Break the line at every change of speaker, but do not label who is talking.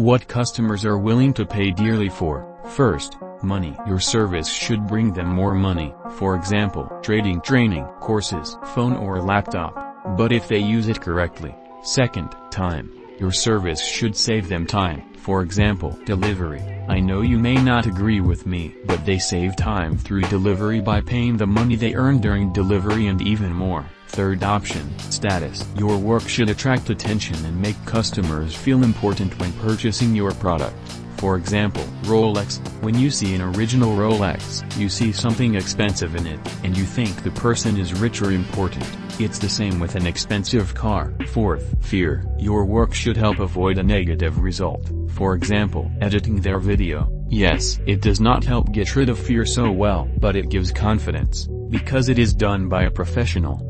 What customers are willing to pay dearly for. First, money. Your service should bring them more money, for example, trading, training, courses, phone or laptop, but if they use it correctly. Second, time. Your service should save them time, for example, delivery. I know you may not agree with me, but they save time through delivery by paying the money they earn during delivery and even more. Third option, status. Your work should attract attention and make customers feel important when purchasing your product. For example, Rolex. When you see an original Rolex, you see something expensive in it, and you think the person is rich or important. It's the same with an expensive car. Fourth, fear. Your work should help avoid a negative result. For example, editing their video. Yes, it does not help get rid of fear so well, but it gives confidence, because it is done by a professional.